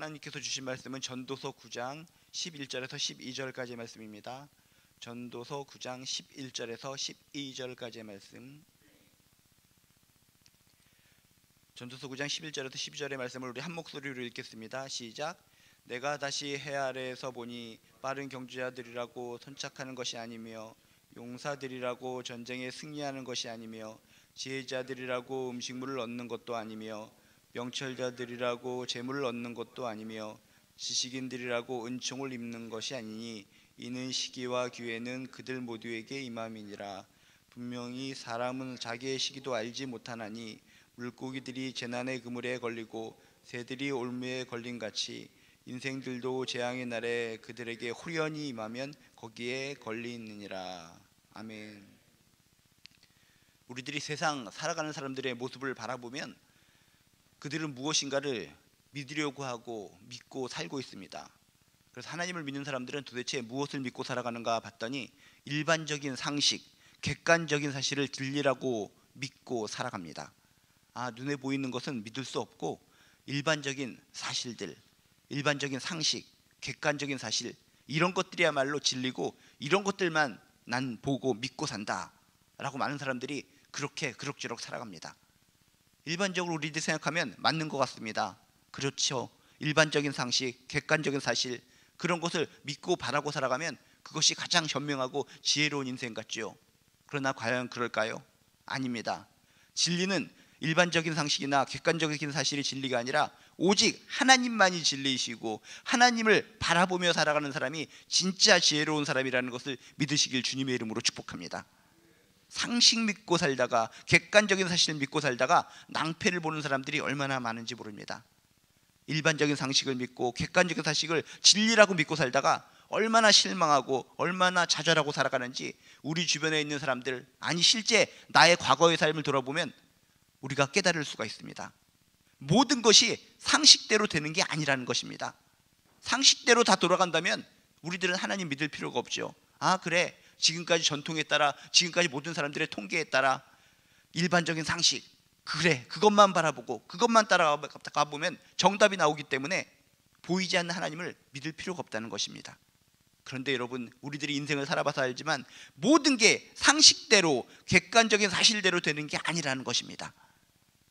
하나님께서 주신 말씀은 전도서 9장 11절에서 12절까지의 말씀입니다. 전도서 9장 11절에서 12절까지의 말씀. 전도서 9장 11절에서 12절의 말씀을 우리 한 목소리로 읽겠습니다. 시작. 내가 다시 해 아래에서 보니 빠른 경주자들이라고 선착하는 것이 아니며 용사들이라고 전쟁에 승리하는 것이 아니며 지혜자들이라고 음식물을 얻는 것도 아니며 명철자들이라고 재물을 얻는 것도 아니며 지식인들이라고 은총을 입는 것이 아니니 이는 시기와 기회는 그들 모두에게 임함이니라. 분명히 사람은 자기의 시기도 알지 못하나니 물고기들이 재난의 그물에 걸리고 새들이 올무에 걸린 같이 인생들도 재앙의 날에 그들에게 호련히 임하면 거기에 걸리느니라. 아멘. 우리들이 세상 살아가는 사람들의 모습을 바라보면 그들은 무엇인가를 믿으려고 하고 믿고 살고 있습니다. 그래서 하나님을 믿는 사람들은 도대체 무엇을 믿고 살아가는가 봤더니 일반적인 상식, 객관적인 사실을 진리라고 믿고 살아갑니다. 눈에 보이는 것은 믿을 수 없고 일반적인 사실들, 일반적인 상식, 객관적인 사실, 이런 것들이야말로 진리고 이런 것들만 난 보고 믿고 산다 라고 많은 사람들이 그렇게 그럭저럭 살아갑니다. 일반적으로 우리들이 생각하면 맞는 것 같습니다. 그렇죠. 일반적인 상식, 객관적인 사실, 그런 것을 믿고 바라고 살아가면 그것이 가장 현명하고 지혜로운 인생 같죠. 그러나 과연 그럴까요? 아닙니다. 진리는 일반적인 상식이나 객관적인 사실이 진리가 아니라 오직 하나님만이 진리이시고 하나님을 바라보며 살아가는 사람이 진짜 지혜로운 사람이라는 것을 믿으시길 주님의 이름으로 축복합니다. 상식 믿고 살다가 객관적인 사실을 믿고 살다가 낭패를 보는 사람들이 얼마나 많은지 모릅니다. 일반적인 상식을 믿고 객관적인 사실을 진리라고 믿고 살다가 얼마나 실망하고 얼마나 좌절하고 살아가는지 우리 주변에 있는 사람들, 아니 실제 나의 과거의 삶을 돌아보면 우리가 깨달을 수가 있습니다. 모든 것이 상식대로 되는 게 아니라는 것입니다. 상식대로 다 돌아간다면 우리들은 하나님 믿을 필요가 없죠. 그래, 지금까지 전통에 따라, 지금까지 모든 사람들의 통계에 따라 일반적인 상식, 그래, 그것만 바라보고 그것만 따라가 보면 정답이 나오기 때문에 보이지 않는 하나님을 믿을 필요가 없다는 것입니다. 그런데 여러분, 우리들이 인생을 살아봐서 알지만 모든 게 상식대로 객관적인 사실대로 되는 게 아니라는 것입니다.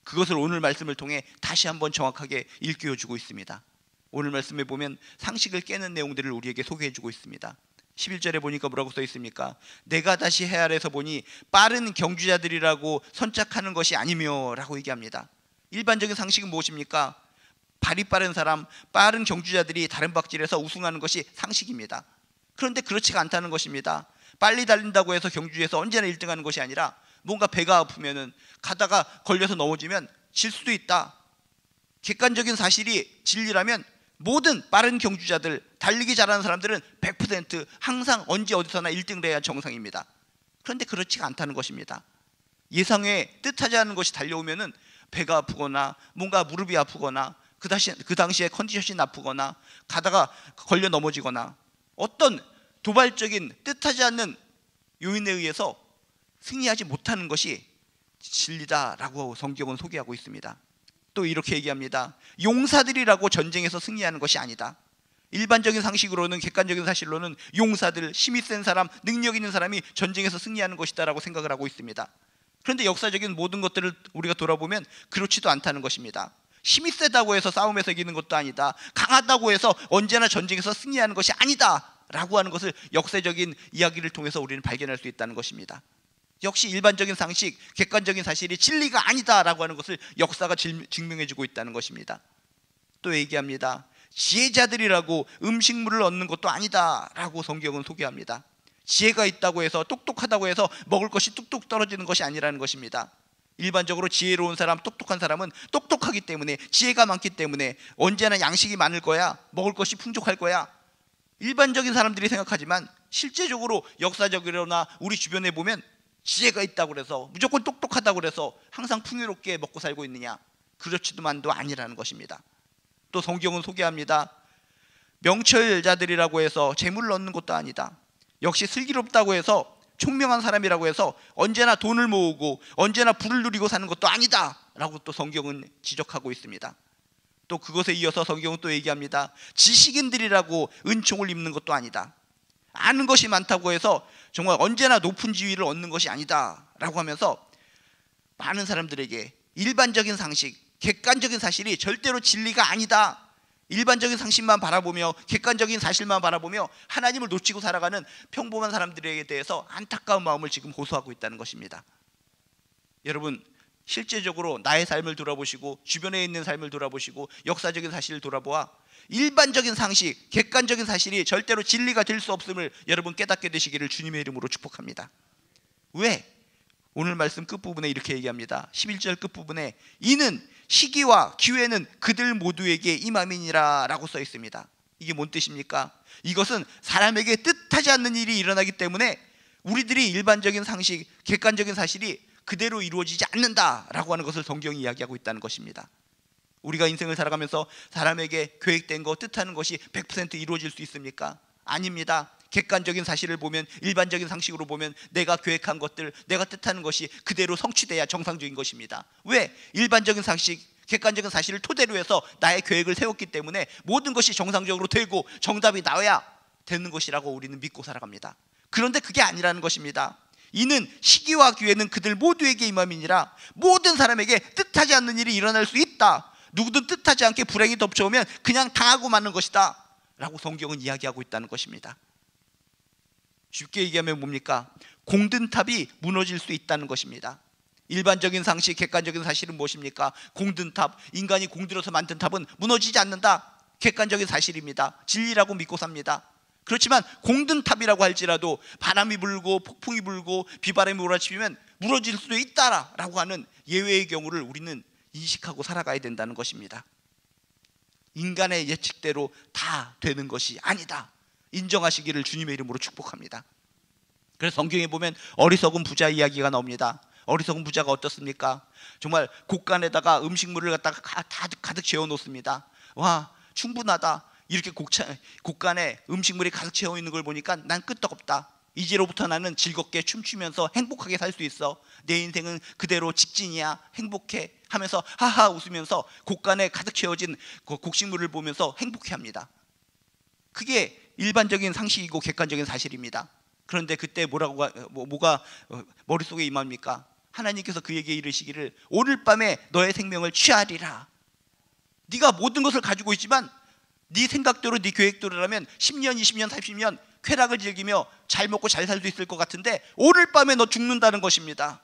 그것을 오늘 말씀을 통해 다시 한번 정확하게 일깨워주고 있습니다. 오늘 말씀에 보면 상식을 깨는 내용들을 우리에게 소개해주고 있습니다. 11절에 보니까 뭐라고 써 있습니까? 내가 다시 해 아래에서 보니 빠른 경주자들이라고 선착하는 것이 아니며 라고 얘기합니다. 일반적인 상식은 무엇입니까? 발이 빠른 사람, 빠른 경주자들이 다른 박질에서 우승하는 것이 상식입니다. 그런데 그렇지가 않다는 것입니다. 빨리 달린다고 해서 경주에서 언제나 1등하는 것이 아니라 뭔가 배가 아프면은 가다가 걸려서 넘어지면 질 수도 있다. 객관적인 사실이 진리라면 모든 빠른 경주자들, 달리기 잘하는 사람들은 100% 항상 언제 어디서나 1등을 해야 정상입니다. 그런데 그렇지가 않다는 것입니다. 예상에 뜻하지 않은 것이 달려오면은 배가 아프거나 뭔가 무릎이 아프거나 그 당시에 컨디션이 나쁘거나 가다가 걸려 넘어지거나 어떤 도발적인 뜻하지 않는 요인에 의해서 승리하지 못하는 것이 진리다라고 성경은 소개하고 있습니다. 또 이렇게 얘기합니다. 용사들이라고 전쟁에서 승리하는 것이 아니다. 일반적인 상식으로는, 객관적인 사실로는 용사들, 힘이 센 사람, 능력 있는 사람이 전쟁에서 승리하는 것이다라고 생각을 하고 있습니다. 그런데 역사적인 모든 것들을 우리가 돌아보면 그렇지도 않다는 것입니다. 힘이 세다고 해서 싸움에서 이기는 것도 아니다. 강하다고 해서 언제나 전쟁에서 승리하는 것이 아니다 라고 하는 것을 역사적인 이야기를 통해서 우리는 발견할 수 있다는 것입니다. 역시 일반적인 상식, 객관적인 사실이 진리가 아니다라고 하는 것을 역사가 증명해주고 있다는 것입니다. 또 얘기합니다. 지혜자들이라고 음식물을 얻는 것도 아니다라고 성경은 소개합니다. 지혜가 있다고 해서, 똑똑하다고 해서 먹을 것이 뚝뚝 떨어지는 것이 아니라는 것입니다. 일반적으로 지혜로운 사람, 똑똑한 사람은 똑똑하기 때문에, 지혜가 많기 때문에 언제나 양식이 많을 거야, 먹을 것이 풍족할 거야, 일반적인 사람들이 생각하지만 실제적으로 역사적으로나 우리 주변에 보면 지혜가 있다고 그래서, 무조건 똑똑하다고 그래서 항상 풍요롭게 먹고 살고 있느냐? 그렇지도만도 아니라는 것입니다. 또 성경은 소개합니다. 명철자들이라고 해서 재물을 얻는 것도 아니다. 역시 슬기롭다고 해서, 총명한 사람이라고 해서 언제나 돈을 모으고 언제나 부를 누리고 사는 것도 아니다 라고 또 성경은 지적하고 있습니다. 또 그것에 이어서 성경은 또 얘기합니다. 지식인들이라고 은총을 입는 것도 아니다. 아는 것이 많다고 해서 정말 언제나 높은 지위를 얻는 것이 아니다 라고 하면서 많은 사람들에게 일반적인 상식, 객관적인 사실이 절대로 진리가 아니다, 일반적인 상식만 바라보며 객관적인 사실만 바라보며 하나님을 놓치고 살아가는 평범한 사람들에게 대해서 안타까운 마음을 지금 호소하고 있다는 것입니다. 여러분, 실제적으로 나의 삶을 돌아보시고 주변에 있는 삶을 돌아보시고 역사적인 사실을 돌아보아 일반적인 상식, 객관적인 사실이 절대로 진리가 될 수 없음을 여러분 깨닫게 되시기를 주님의 이름으로 축복합니다. 왜? 오늘 말씀 끝부분에 이렇게 얘기합니다. 11절 끝부분에 이는 시기와 기회는 그들 모두에게 임함이니라 라고 써 있습니다. 이게 뭔 뜻입니까? 이것은 사람에게 뜻하지 않는 일이 일어나기 때문에 우리들이 일반적인 상식, 객관적인 사실이 그대로 이루어지지 않는다라고 하는 것을 성경이 이야기하고 있다는 것입니다. 우리가 인생을 살아가면서 사람에게 계획된 것, 뜻하는 것이 100% 이루어질 수 있습니까? 아닙니다. 객관적인 사실을 보면, 일반적인 상식으로 보면 내가 계획한 것들, 내가 뜻하는 것이 그대로 성취돼야 정상적인 것입니다. 왜? 일반적인 상식, 객관적인 사실을 토대로 해서 나의 계획을 세웠기 때문에 모든 것이 정상적으로 되고 정답이 나와야 되는 것이라고 우리는 믿고 살아갑니다. 그런데 그게 아니라는 것입니다. 이는 시기와 기회는 그들 모두에게 임함이니라. 모든 사람에게 뜻하지 않는 일이 일어날 수 있다. 누구든 뜻하지 않게 불행이 덮쳐오면 그냥 당하고 마는 것이다 라고 성경은 이야기하고 있다는 것입니다. 쉽게 얘기하면 뭡니까? 공든탑이 무너질 수 있다는 것입니다. 일반적인 상식, 객관적인 사실은 무엇입니까? 공든탑, 인간이 공들여서 만든 탑은 무너지지 않는다. 객관적인 사실입니다. 진리라고 믿고 삽니다. 그렇지만 공든탑이라고 할지라도 바람이 불고 폭풍이 불고 비바람이 몰아치면 무너질 수도 있다라고 하는 예외의 경우를 우리는 인식하고 살아가야 된다는 것입니다. 인간의 예측대로 다 되는 것이 아니다, 인정하시기를 주님의 이름으로 축복합니다. 그래서 성경에 보면 어리석은 부자 이야기가 나옵니다. 어리석은 부자가 어떻습니까? 정말 곳간에다가 음식물을 갖다가 가득 채워 놓습니다. 와, 충분하다. 이렇게 곳간에 음식물이 가득 채워 있는 걸 보니까 난 끄떡없다. 이제로부터 나는 즐겁게 춤추면서 행복하게 살 수 있어. 내 인생은 그대로 직진이야. 행복해 하면서 하하 웃으면서 곳간에 가득 채워진 곡식물을 보면서 행복해합니다. 그게 일반적인 상식이고 객관적인 사실입니다. 그런데 그때 뭐가 머릿속에 임합니까? 하나님께서 그에게 이르시기를 오늘 밤에 너의 생명을 취하리라. 네가 모든 것을 가지고 있지만 네 생각대로, 네 계획대로라면 10년, 20년, 30년 쾌락을 즐기며 잘 먹고 잘 살 수 있을 것 같은데 오늘 밤에 너 죽는다는 것입니다.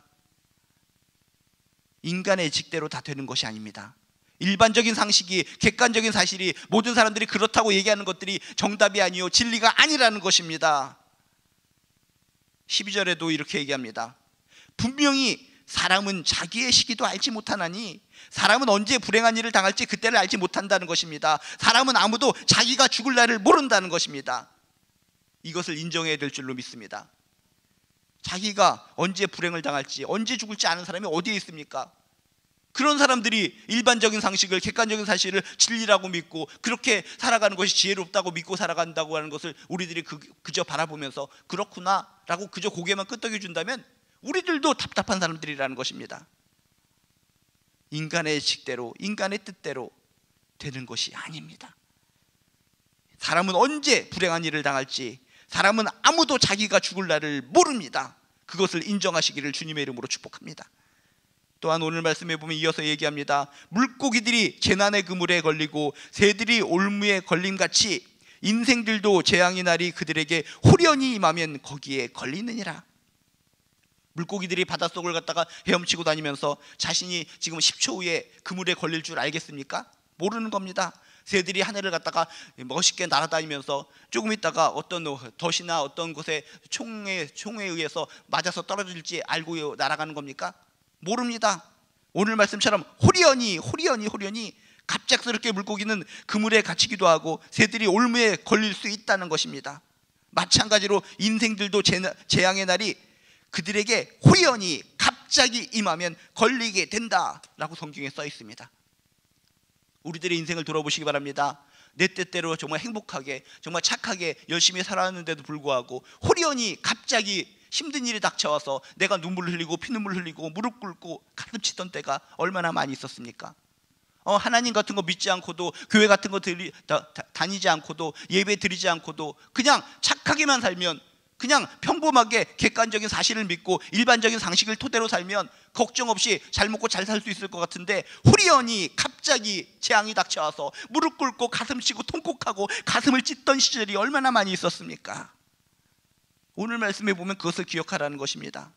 인간의 예측대로 다 되는 것이 아닙니다. 일반적인 상식이, 객관적인 사실이, 모든 사람들이 그렇다고 얘기하는 것들이 정답이 아니요 진리가 아니라는 것입니다. 12절에도 이렇게 얘기합니다. 분명히 사람은 자기의 시기도 알지 못하나니, 사람은 언제 불행한 일을 당할지 그때를 알지 못한다는 것입니다. 사람은 아무도 자기가 죽을 날을 모른다는 것입니다. 이것을 인정해야 될 줄로 믿습니다. 자기가 언제 불행을 당할지, 언제 죽을지 아는 사람이 어디에 있습니까? 그런 사람들이 일반적인 상식을, 객관적인 사실을 진리라고 믿고 그렇게 살아가는 것이 지혜롭다고 믿고 살아간다고 하는 것을 우리들이 그저 바라보면서 그렇구나 라고 그저 고개만 끄덕여 준다면 우리들도 답답한 사람들이라는 것입니다. 인간의 식대로, 인간의 뜻대로 되는 것이 아닙니다. 사람은 언제 불행한 일을 당할지, 사람은 아무도 자기가 죽을 날을 모릅니다. 그것을 인정하시기를 주님의 이름으로 축복합니다. 또한 오늘 말씀에 보면 이어서 얘기합니다. 물고기들이 재난의 그물에 걸리고 새들이 올무에 걸림같이 인생들도 재앙의 날이 그들에게 호련히 임하면 거기에 걸리느니라. 물고기들이 바닷속을 갖다가 헤엄치고 다니면서 자신이 지금 10초 후에 그물에 걸릴 줄 알겠습니까? 모르는 겁니다. 새들이 하늘을 갖다가 멋있게 날아다니면서 조금 있다가 어떤 덫이나 어떤 곳에 총에 의해서 맞아서 떨어질지 알고 날아가는 겁니까? 모릅니다. 오늘 말씀처럼 호련히 갑작스럽게 물고기는 그물에 갇히기도 하고 새들이 올무에 걸릴 수 있다는 것입니다. 마찬가지로 인생들도 재앙의 날이 그들에게 호련히 갑자기 임하면 걸리게 된다라고 성경에 써 있습니다. 우리들의 인생을 돌아보시기 바랍니다. 내 뜻대로 정말 행복하게, 정말 착하게 열심히 살아왔는데도 불구하고 호련히 갑자기 힘든 일이 닥쳐와서 내가 눈물을 흘리고 피눈물 흘리고 무릎 꿇고 가슴 치던 때가 얼마나 많이 있었습니까? 하나님 같은 거 믿지 않고도, 교회 같은 거 다니지 않고도, 예배 드리지 않고도 그냥 착하게만 살면, 그냥 평범하게 객관적인 사실을 믿고 일반적인 상식을 토대로 살면 걱정 없이 잘 먹고 잘 살 수 있을 것 같은데, 후리언이 갑자기 재앙이 닥쳐와서 무릎 꿇고 가슴 치고 통곡하고 가슴을 찢던 시절이 얼마나 많이 있었습니까? 오늘 말씀에 보면 그것을 기억하라는 것입니다.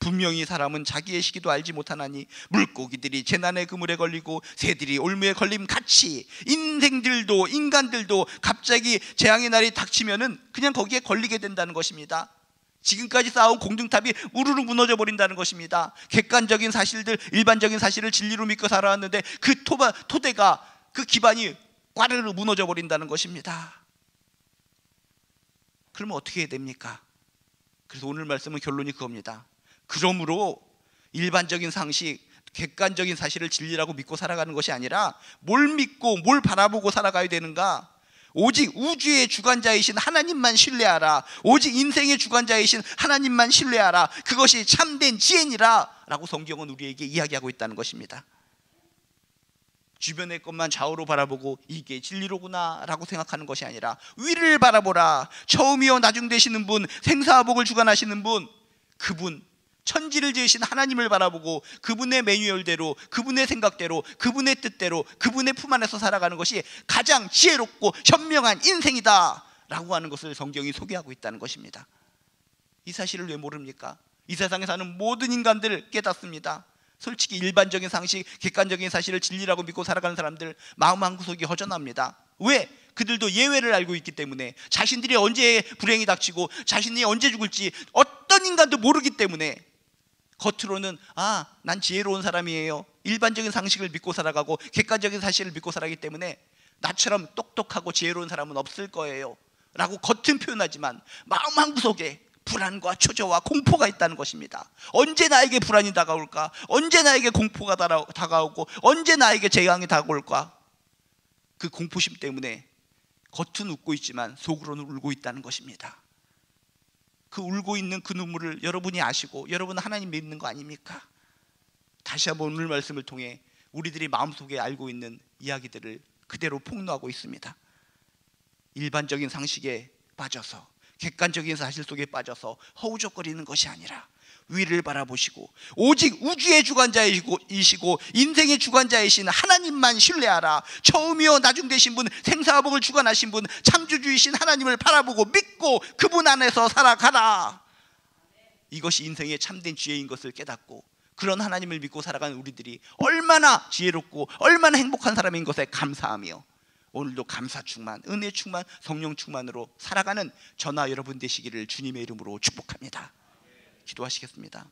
분명히 사람은 자기의 시기도 알지 못하나니 물고기들이 재난의 그물에 걸리고 새들이 올무에 걸림 같이 인간들도 갑자기 재앙의 날이 닥치면은 그냥 거기에 걸리게 된다는 것입니다. 지금까지 쌓아온 공중탑이 우르르 무너져 버린다는 것입니다. 객관적인 사실들, 일반적인 사실을 진리로 믿고 살아왔는데 그 토대가, 그 기반이 꽈르르 무너져 버린다는 것입니다. 그러면 어떻게 해야 됩니까? 그래서 오늘 말씀은 결론이 그겁니다. 그러므로 일반적인 상식, 객관적인 사실을 진리라고 믿고 살아가는 것이 아니라 뭘 믿고 뭘 바라보고 살아가야 되는가? 오직 우주의 주관자이신 하나님만 신뢰하라. 오직 인생의 주관자이신 하나님만 신뢰하라. 그것이 참된 지혜니라 라고 성경은 우리에게 이야기하고 있다는 것입니다. 주변의 것만 좌우로 바라보고 이게 진리로구나 라고 생각하는 것이 아니라 위를 바라보라. 처음이요 나중 되시는 분, 생사복을 주관하시는 분, 그분 천지를 지으신 하나님을 바라보고 그분의 매뉴얼대로, 그분의 생각대로, 그분의 뜻대로, 그분의 품 안에서 살아가는 것이 가장 지혜롭고 현명한 인생이다 라고 하는 것을 성경이 소개하고 있다는 것입니다. 이 사실을 왜 모릅니까? 이 세상에 사는 모든 인간들 깨닫습니다. 솔직히 일반적인 상식, 객관적인 사실을 진리라고 믿고 살아가는 사람들 마음 한구석이 허전합니다. 왜? 그들도 예외를 알고 있기 때문에, 자신들이 언제 불행이 닥치고 자신이 언제 죽을지 어떤 인간도 모르기 때문에 겉으로는 난 지혜로운 사람이에요, 일반적인 상식을 믿고 살아가고 객관적인 사실을 믿고 살아가기 때문에 나처럼 똑똑하고 지혜로운 사람은 없을 거예요 라고 겉은 표현하지만 마음 한구석에 불안과 초조와 공포가 있다는 것입니다. 언제 나에게 불안이 다가올까? 언제 나에게 공포가 다가오고 언제 나에게 재앙이 다가올까? 그 공포심 때문에 겉은 웃고 있지만 속으로는 울고 있다는 것입니다. 그 울고 있는 그 눈물을 여러분이 아시고 여러분은 하나님 믿는 거 아닙니까? 다시 한번 오늘 말씀을 통해 우리들이 마음속에 알고 있는 이야기들을 그대로 폭로하고 있습니다. 일반적인 상식에 빠져서, 객관적인 사실 속에 빠져서 허우적거리는 것이 아니라 위를 바라보시고 오직 우주의 주관자이시고 인생의 주관자이신 하나님만 신뢰하라. 처음이요 나중 되신 분, 생사복을 주관하신 분, 창조주이신 하나님을 바라보고 믿고 그분 안에서 살아가라. 이것이 인생의 참된 지혜인 것을 깨닫고 그런 하나님을 믿고 살아가는 우리들이 얼마나 지혜롭고 얼마나 행복한 사람인 것에 감사하며 오늘도 감사 충만, 은혜 충만, 성령 충만으로 살아가는 저나 여러분 되시기를 주님의 이름으로 축복합니다. 기도하시겠습니다.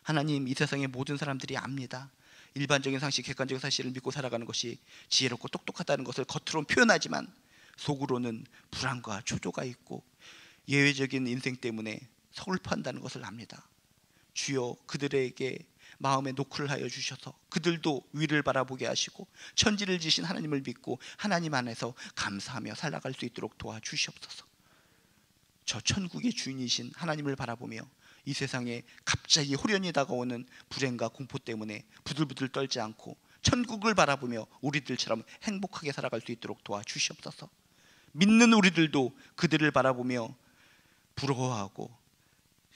하나님, 이 세상의 모든 사람들이 압니다. 일반적인 상식, 객관적인 사실을 믿고 살아가는 것이 지혜롭고 똑똑하다는 것을 겉으로는 표현하지만 속으로는 불안과 초조가 있고 예외적인 인생 때문에 서글퍼한다는 것을 압니다. 주여, 그들에게 마음에 노크를 하여 주셔서 그들도 위를 바라보게 하시고 천지를 지신 하나님을 믿고 하나님 안에서 감사하며 살아갈 수 있도록 도와주시옵소서. 저 천국의 주인이신 하나님을 바라보며 이 세상에 갑자기 호련히 다가오는 불행과 공포 때문에 부들부들 떨지 않고 천국을 바라보며 우리들처럼 행복하게 살아갈 수 있도록 도와주시옵소서. 믿는 우리들도 그들을 바라보며 부러워하고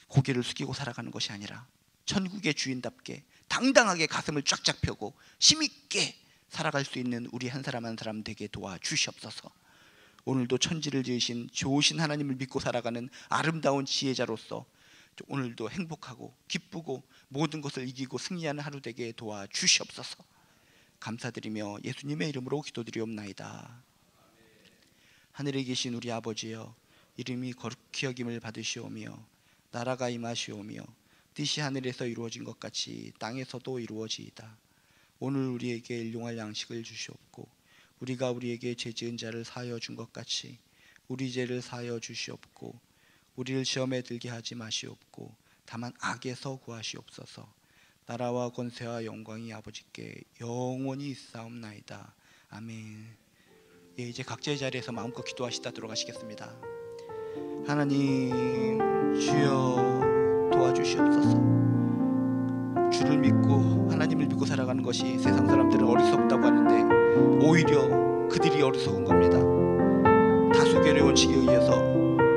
고개를 숙이고 살아가는 것이 아니라 천국의 주인답게 당당하게 가슴을 쫙쫙 펴고 힘있게 살아갈 수 있는 우리 한 사람 한 사람 되게 도와주시옵소서. 오늘도 천지를 지으신 좋으신 하나님을 믿고 살아가는 아름다운 지혜자로서 오늘도 행복하고 기쁘고 모든 것을 이기고 승리하는 하루 되게 도와주시옵소서. 감사드리며 예수님의 이름으로 기도드리옵나이다. 하늘에 계신 우리 아버지여, 이름이 거룩히 여김을 받으시오며 나라가 임하시오며 뜻이 하늘에서 이루어진 것 같이 땅에서도 이루어지이다. 오늘 우리에게 일용할 양식을 주시옵고 우리가 우리에게 죄 지은 자를 사하여 준 것 같이 우리 죄를 사하여 주시옵고 우리를 시험에 들게 하지 마시옵고 다만 악에서 구하시옵소서. 나라와 권세와 영광이 아버지께 영원히 있사옵나이다. 아멘. 이제 각자의 자리에서 마음껏 기도하시다 들어가시겠습니다. 하나님, 주여 도와주시옵소서. 주를 주를 믿고 하나님을 믿고 살아가는 것이 세상 사람들은 어리석다고 하는데 오히려 그들이 어리석은 겁니다. 다수결의 원칙에 의해서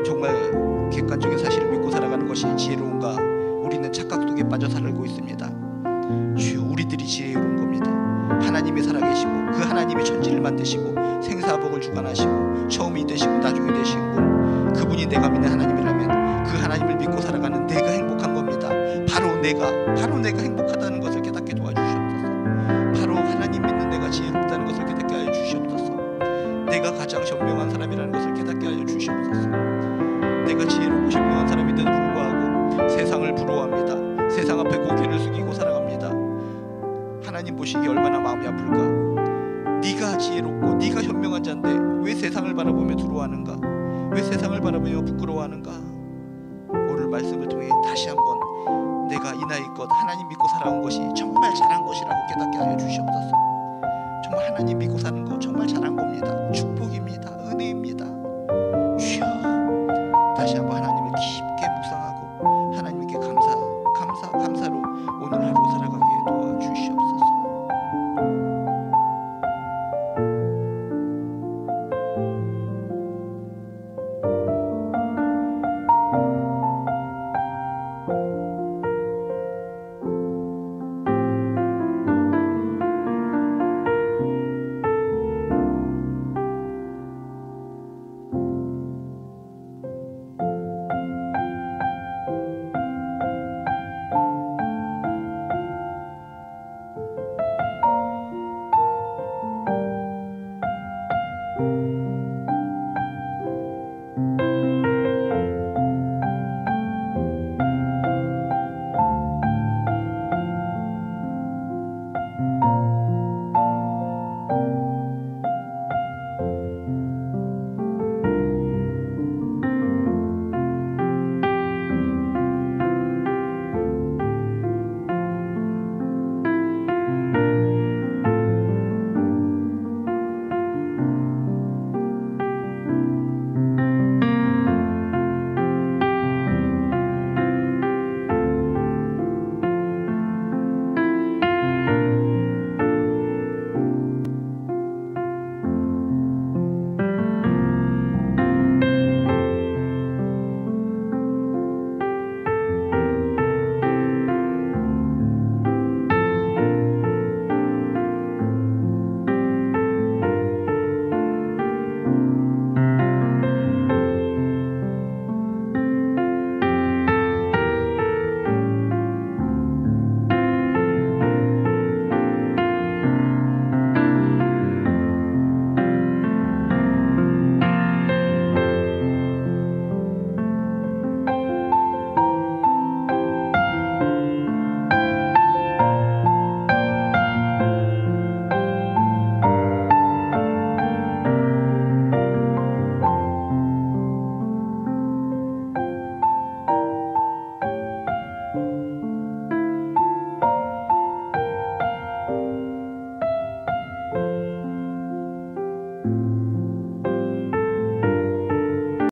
정말 객관적인 사실을 믿고 살아가는 것이 지혜로운가? 우리는 착각 속에 빠져 살고 있습니다. 주여, 우리들이 지혜로운 겁니다. 하나님이 살아계시고 그 하나님이 천지를 만드시고 생사복을 주관하시고 처음이 되시고 나중이 되신 분, 그분이 내가 믿는 하나님이라면 그 하나님을 믿고 살아가는 내가 행복한 겁니다. 바로 내가 행복하다는 것을 깨닫게 도와주시옵소서. 바로 하나님 믿는 내가 지혜롭다는 것을 깨닫게 하여 주시옵소서. 내가 가장 현명한 사람이라는 것을 깨닫게 하여 주시옵소서. 내가 지혜롭고 현명한 사람인데도 불구하고 세상을 부러워합니다. 세상 앞에 고개를 숙이고 살아갑니다. 하나님 보시기에 얼마나 마음이 아플까? 네가 지혜롭고 네가 현명한 자인데 왜 세상을 바라보며 두려워하는가? 왜 세상을 바라보며 부끄러워하는가? 오늘 말씀을 통해 다시 한번 내가 이 나이껏 하나님 믿고 살아온 것이 정말 잘한 것이라고 깨닫게 하여 주시옵소서. 정말 하나님 믿고 사는 거 정말 잘한 겁니다. 축복입니다.